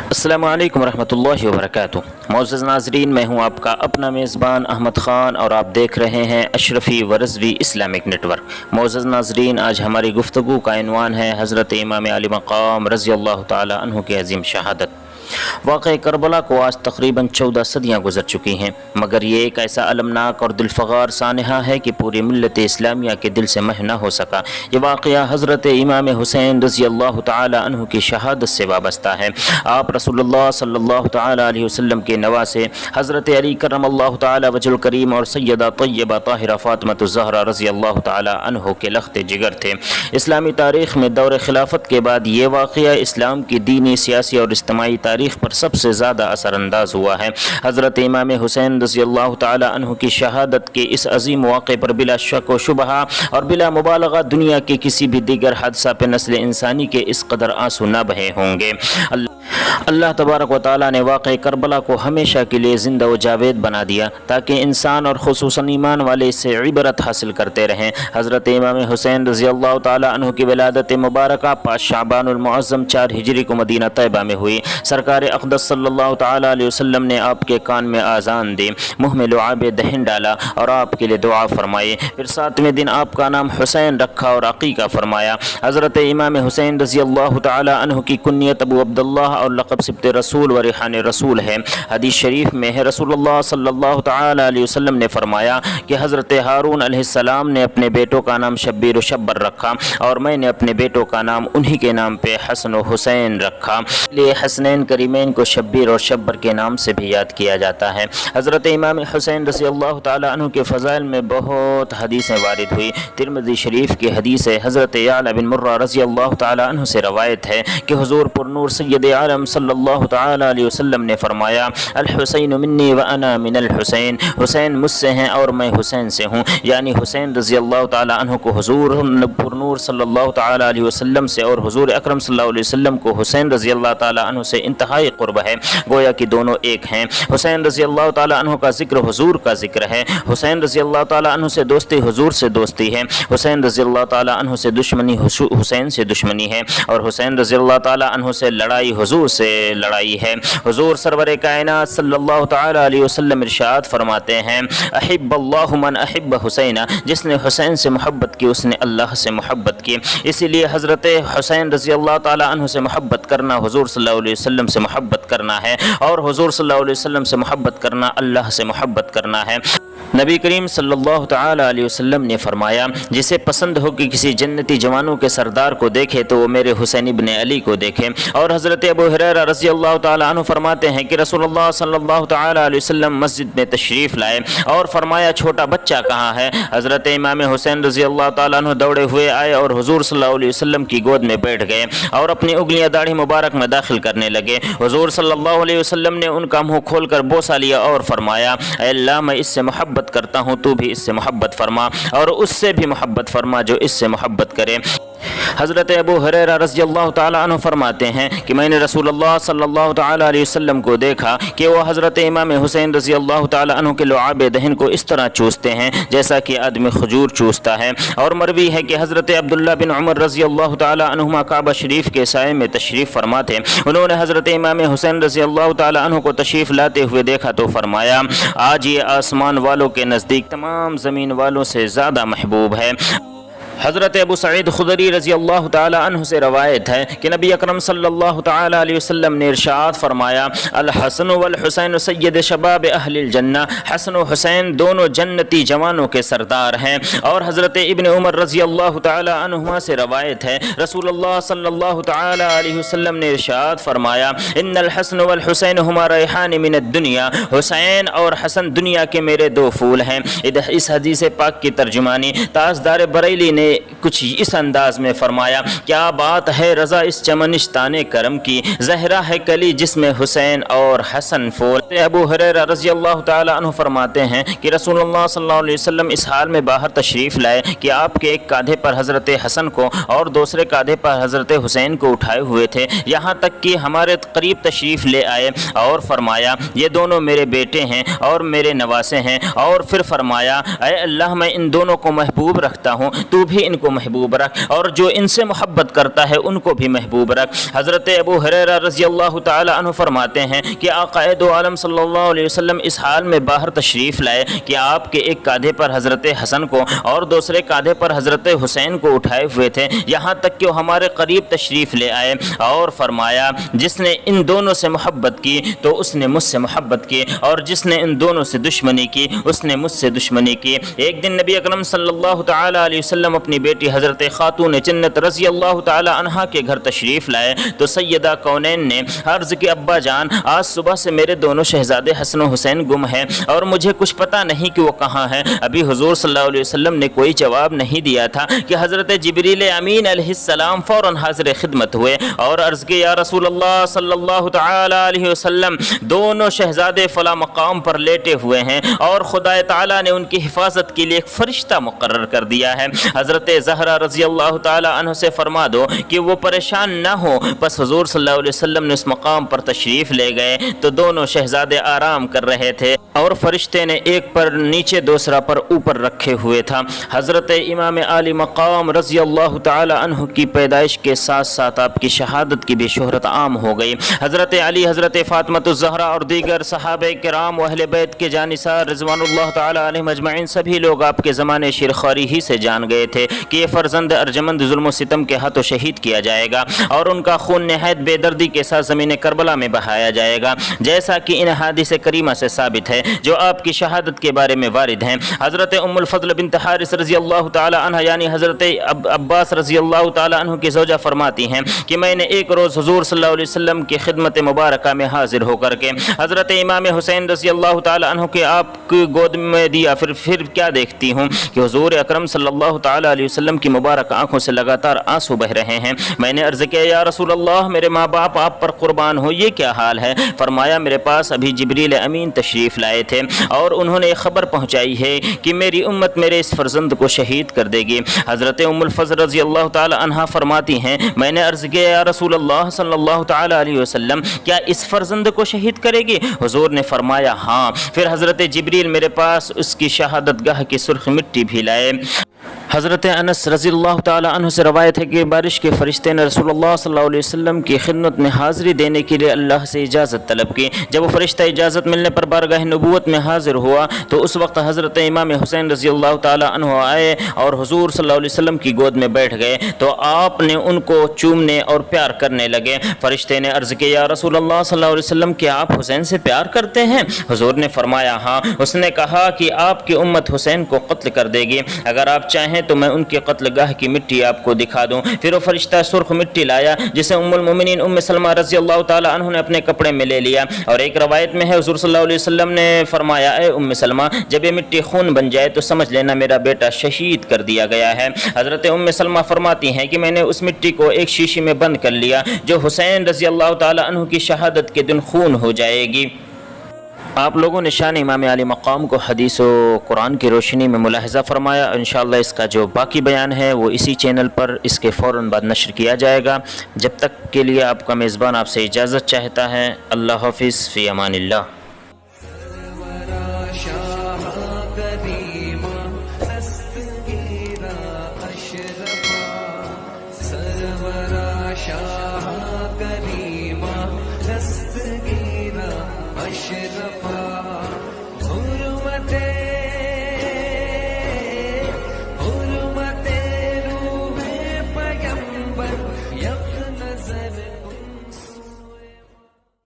السلام علیکم ورحمۃ اللہ وبرکاتہ۔ معزز ناظرین، میں ہوں آپ کا اپنا میزبان احمد خان اور آپ دیکھ رہے ہیں اشرفی ورزوی اسلامک نیٹ ورک۔ معزز ناظرین، آج ہماری گفتگو کا عنوان ہے حضرت امام علی مقام رضی اللہ تعالی عنہ کی عظیم شہادت۔ واقع کربلا کو آج تقریباً 14 صدیاں گزر چکی ہیں، مگر یہ ایک ایسا المناک اور دلفگار سانحہ ہے کہ پوری ملت اسلامیہ کے دل سے محو نہ ہو سکا۔ یہ واقعہ حضرت امام حسین رضی اللہ تعالی عنہ کی شہادت سے وابستہ ہے۔ آپ رسول اللہ صلی اللہ تعالی علیہ وسلم کے نواسے حضرت علی کرم اللہ تعالی وجہ الکریم اور سیدہ طیبہ طاہرہ فاطمۃ الزہرا رضی اللہ تعالی عنہ کے لخت جگر تھے۔ اسلامی تاریخ میں دور خلافت کے بعد یہ واقعہ اسلام کی دینی، سیاسی اور اجتماعی تاریخ پر سب سے زیادہ اثر انداز ہوا ہے۔ حضرت امام حسین رضی اللہ تعالی عنہ کی شہادت کے اس عظیم واقعے پر بلا شک و شبہ اور بلا مبالغہ دنیا کے کسی بھی دیگر حادثہ پہ نسل انسانی کے اس قدر آنسو نہ بہے ہوں گے۔ اللہ تبارک و تعالیٰ نے واقع کربلا کو ہمیشہ کے لیے زندہ و جاوید بنا دیا تاکہ انسان اور خصوصاً ایمان والے اس سے عبرت حاصل کرتے رہیں۔ حضرت امام حسین رضی اللہ تعالیٰ عنہ کی ولادت مبارکہ 5 شعبان المعظم 4 ہجری کو مدینہ طیبہ میں ہوئی۔ سرکار اقدس صلی اللہ تعالیٰ علیہ وسلم نے آپ کے کان میں آذان دی، منہ میں لعاب دہن ڈالا اور آپ کے لیے دعا فرمائی۔ پھر 7ویں دن آپ کا نام حسین رکھا اور عقیقہ فرمایا۔ حضرت امام حسین رضی اللہ تعالیٰ عنہ کی کنیت ابو عبداللہ اور لقب سبط رسول و ریحان رسول ہے۔ حدیث شریف میں ہے رسول اللہ صلی اللہ تعالی علیہ وسلم نے فرمایا کہ حضرت ہارون علیہ السلام نے اپنے بیٹوں کا نام شبیر و شبر رکھا اور میں نے اپنے بیٹوں کا نام انہی کے نام پہ حسن و حسین رکھا، اس لیے حسنین کریمین کو شبیر اور شبر کے نام سے بھی یاد کیا جاتا ہے۔ حضرت امام حسین رضی اللہ تعالی عنہ کے فضائل میں بہت حدیثیں وارد ہوئی۔ ترمذی شریف کی حدیث ہے، حضرت یعلا بن مرہ رضی اللہ تعالی عنہ سے روایت ہے کہ حضور پر نور سید عالم صلی اللہ تعالی علیہ وسلم نے فرمایا، الحسین منی وانا من الحسین، حسین مجھ سے ہیں اور میں حسین سے ہوں، یعنی حسین رضی اللہ تعالی عنہ کو حضور پر نور صلی اللہ تعالی علیہ وسلم سے اور حضور اکرم صلی اللہ علیہ وسلم کو حسین رضی اللہ تعالی عنہ سے انتہائی قرب ہے، گویا کہ دونوں ایک ہیں۔ حسین رضی اللہ تعالی عنہ کا ذکر حضور کا ذکر ہے، حسین رضی اللہ تعالی عنہ سے دوستی حضور سے دوستی ہے، حسین رضی اللہ تعالی عنہ سے دشمنی حسین سے دشمنی ہے، اور حسین رضی اللہ تعالی عنہ سے لڑائی حضور سے لڑائی ہے۔ حضور سرور کائنات صلی اللہ تعالی علیہ وسلم ارشاد فرماتے ہیں، احب اللہ من احب حسین، جس نے حسین سے محبت کی اس نے اللہ سے محبت کی۔ اسی لیے حضرت حسین رضی اللہ تعالی عنہ سے محبت کرنا حضور صلی اللہ علیہ وسلم سے محبت کرنا ہے، اور حضور صلی اللہ علیہ وسلم سے محبت کرنا اللہ سے محبت کرنا ہے۔ نبی کریم صلی اللہ تعالی علیہ وسلم نے فرمایا، جسے پسند ہو کہ کسی جنتی جوانوں کے سردار کو دیکھے تو وہ میرے حسین ابن علی کو دیکھے۔ اور حضرت ابو ہریرہ رضی اللہ تعالی عنہ فرماتے ہیں کہ رسول اللہ صلی اللہ تعالی علیہ وسلم مسجد میں تشریف لائے اور فرمایا، چھوٹا بچہ کہاں ہے؟ حضرت امام حسین رضی اللہ تعالی عنہ دوڑے ہوئے آئے اور حضور صلی اللہ علیہ وسلم کی گود میں بیٹھ گئے اور اپنی انگلیاں داڑھی مبارک میں داخل کرنے لگے۔ حضور صلی اللہ علیہ وسلم نے ان کا منہ کھول کر بوسہ لیا اور فرمایا، اے اللہ، میں اس سے محبت کرتا ہوں، تو بھی اس سے محبت فرما اور اس سے بھی محبت فرما جو اس سے محبت کرے۔ حضرت ابو ہریرہ رضی اللہ تعالی عنہ فرماتے ہیں کہ میں نے رسول اللہ صلی اللہ تعالی علیہ وسلم کو دیکھا کہ وہ حضرت امام حسین رضی اللہ تعالی عنہ کے لعاب دہن کو اس طرح چوستے ہیں جیسا کہ آدمی کھجور چوستا ہے۔ اور مروی ہے کہ حضرت عبداللہ بن عمر رضی اللہ تعالی عنہما کعبہ شریف کے سائے میں تشریف فرما تھے، انہوں نے حضرت امام حسین رضی اللہ تعالی عنہ کو تشریف لاتے ہوئے دیکھا تو فرمایا، آج یہ آسمان والوں کے نزدیک تمام زمین والوں سے زیادہ محبوب ہے۔ حضرت ابو سعید خدری رضی اللہ تعالی عنہ سے روایت ہے کہ نبی اکرم صلی اللہ تعالی علیہ وسلم نے ارشاد فرمایا، الحسن والحسین سید شباب اہل الجنہ، حسن و حسین دونوں جنتی جوانوں کے سردار ہیں۔ اور حضرت ابن عمر رضی اللہ تعالی عنہما سے روایت ہے، رسول اللہ صلی اللہ تعالی علیہ وسلم نے ارشاد فرمایا، ان الحسن والحسین ہما ریحان من الدنیا، حسین اور حسن دنیا کے میرے 2 پھول ہیں۔ اس حدیث پاک کی ترجمانی تاجدار بریلی نے کچھ اس انداز میں فرمایا، کیا بات ہے رضا اس چمنستان کرم کی، زہرا ہے کلی جس میں حسین اور حسن پھول۔ ابو ہریرہ رضی اللہ تعالی عنہ فرماتے ہیں کہ رسول اللہ صلی اللہ علیہ وسلم اس حال میں باہر تشریف لائے کہ آپ کے ایک کاندھے پر حضرت حسن کو اور دوسرے کاندھے پر حضرت حسین کو اٹھائے ہوئے تھے، یہاں تک کہ ہمارے قریب تشریف لے آئے اور فرمایا، یہ دونوں میرے بیٹے ہیں اور میرے نواسے ہیں، اور پھر فرمایا، اے اللہ، میں ان دونوں کو محبوب رکھتا ہوں، تو بھی بھی ان کو محبوب رکھ اور جو ان سے محبت کرتا ہے ان کو بھی محبوب رکھ۔ حضرت ابو ہریرہ رضی اللہ تعالی عنہ فرماتے ہیں کہ آقا دو عالم صلی اللہ علیہ وسلم اس حال میں باہر تشریف لائے کہ آپ کے ایک کاندھے پر حضرت حسن کو اور دوسرے کاندھے پر حضرت حسین کو اٹھائے ہوئے تھے، یہاں تک کہ وہ ہمارے قریب تشریف لے آئے اور فرمایا جس نے ان دونوں سے محبت کی تو اس نے مجھ سے محبت کی، اور جس نے ان دونوں سے دشمنی کی اس نے مجھ سے دشمنی کی۔ ایک دن نبی اکرم صلی اللہ تعالی علیہ وسلم اپنی بیٹی حضرت خاتون جنت رضی اللہ تعالی عنہا کے گھر تشریف لائے تو سیدہ کونین نے عرض کی ابا جان آج صبح سے میرے دونوں شہزادے حسن و حسین گم ہیں اور مجھے کچھ پتہ نہیں کہ وہ کہاں ہیں۔ ابھی حضور صلی اللہ علیہ وسلم نے کوئی جواب نہیں دیا تھا کہ حضرت جبریل امین علیہ السلام فوراً حاضر خدمت ہوئے اور عرض کی یا رسول اللہ صلی اللہ تعالی علیہ وسلم دونوں شہزادے فلاں مقام پر لیٹے ہوئے ہیں اور خدا تعالی نے ان کی حفاظت کے لیے ایک فرشتہ مقرر کر دیا ہے، حضرت زہرا رضی اللہ تعالی عنہ سے فرما دو کہ وہ پریشان نہ ہو۔ بس حضور صلی اللہ علیہ وسلم نے اس مقام پر تشریف لے گئے تو دونوں شہزادے آرام کر رہے تھے اور فرشتے نے ایک پر نیچے دوسرا پر اوپر رکھے ہوئے تھا۔ حضرت امام عالی مقام رضی اللہ تعالی عنہ کی پیدائش کے ساتھ ساتھ آپ کی شہادت کی بھی شہرت عام ہو گئی۔ حضرت علی، حضرت فاطمہ الزہرا اور دیگر صحابہ کرام و اہل بیت کے جانثار رضوان اللہ تعالی علیہم اجمعین سبھی لوگ آپ کے زمانے شیرخواری ہی سے جان گئے تھے کہ یہ فرزند ارجمند ظلم و ستم کے ہاتھوں شہید کیا جائے گا اور ان کا خون نہایت بے دردی کے ساتھ زمین کربلا میں بہایا جائے گا، جیسا کہ ان حدیث کریمہ سے ثابت ہے جو آپ کی شہادت کے بارے میں وارد ہیں۔ حضرت ام الفضل بنت حارث رضی اللہ تعالی عنہ یعنی حضرت عباس رضی اللہ تعالی عنہ کی زوجہ فرماتی ہیں کہ میں نے ایک روز حضور صلی اللہ علیہ وسلم کی خدمت مبارکہ میں حاضر ہو کر کے حضرت امام حسین رضی اللہ تعالی عنہ کے آپ کی گود میں دیا، پھر کیا دیکھتی ہوں کہ حضور اکرم صلی اللہ تعالی علیہ وسلم کی مبارک آنکھوں سے لگاتار آنسو بہ رہے ہیں۔ میں نے عرض کیا یا رسول اللہ میرے ماں باپ آپ پر قربان ہو، یہ کیا حال ہے؟ فرمایا میرے پاس ابھی جبریل امین تشریف لائے تھے اور انہوں نے خبر پہنچائی ہے کہ میری امت میرے اس فرزند کو شہید کر دے گی۔ حضرت ام الفضل رضی اللہ تعالی عنہا فرماتی ہیں میں نے عرض کیا یا رسول اللہ صلی اللہ تعالی علیہ وسلم کیا اس فرزند کو شہید کرے گی؟ حضور نے فرمایا ہاں۔ پھر حضرت جبریل میرے پاس اس کی شہادت گاہ کی سرخ مٹی بھی لائے۔ حضرت انس رضی اللہ تعالی عنہ سے روایت ہے کہ بارش کے فرشتے نے رسول اللہ صلی اللہ علیہ وسلم کی خدمت میں حاضری دینے کے لیے اللہ سے اجازت طلب کی۔ جب وہ فرشتہ اجازت ملنے پر بارگاہ نبوت میں حاضر ہوا تو اس وقت حضرت امام حسین رضی اللہ تعالی عنہ آئے اور حضور صلی اللہ علیہ وسلم کی گود میں بیٹھ گئے تو آپ نے ان کو چومنے اور پیار کرنے لگے۔ فرشتے نے عرض کی یا رسول اللہ صلی اللہ علیہ وسلم کیا آپ حسین سے پیار کرتے ہیں؟ حضور نے فرمایا ہاں۔ اس نے کہا کہ آپ کی امت حسین کو قتل کر دے گی، اگر آپ چاہیں تو میں ان کے قتل گاہ کی مٹی آپ کو دکھا دوں۔ پھر وہ فرشتہ سرخ مٹی لایا جسے ام المومنین ام سلمہ رضی اللہ تعالی عنہ نے اپنے کپڑے میں لے لیا، اور ایک روایت میں ہے حضور صلی اللہ علیہ وسلم نے فرمایا اے ام سلمہ جب یہ مٹی خون بن جائے تو سمجھ لینا میرا بیٹا شہید کر دیا گیا ہے۔ حضرت ام سلمہ فرماتی ہیں کہ میں نے اس مٹی کو ایک شیشی میں بند کر لیا جو حسین رضی اللہ تعالی عنہ کی شہادت کے دن خون ہو جائے گی۔ آپ لوگوں نے شان امام علی مقام کو حدیث و قرآن کی روشنی میں ملاحظہ فرمایا۔ انشاءاللہ اس کا جو باقی بیان ہے وہ اسی چینل پر اس کے فوراً بعد نشر کیا جائے گا۔ جب تک کے لیے آپ کا میزبان آپ سے اجازت چاہتا ہے۔ اللہ حافظ، فی امان اللہ۔ اشرفا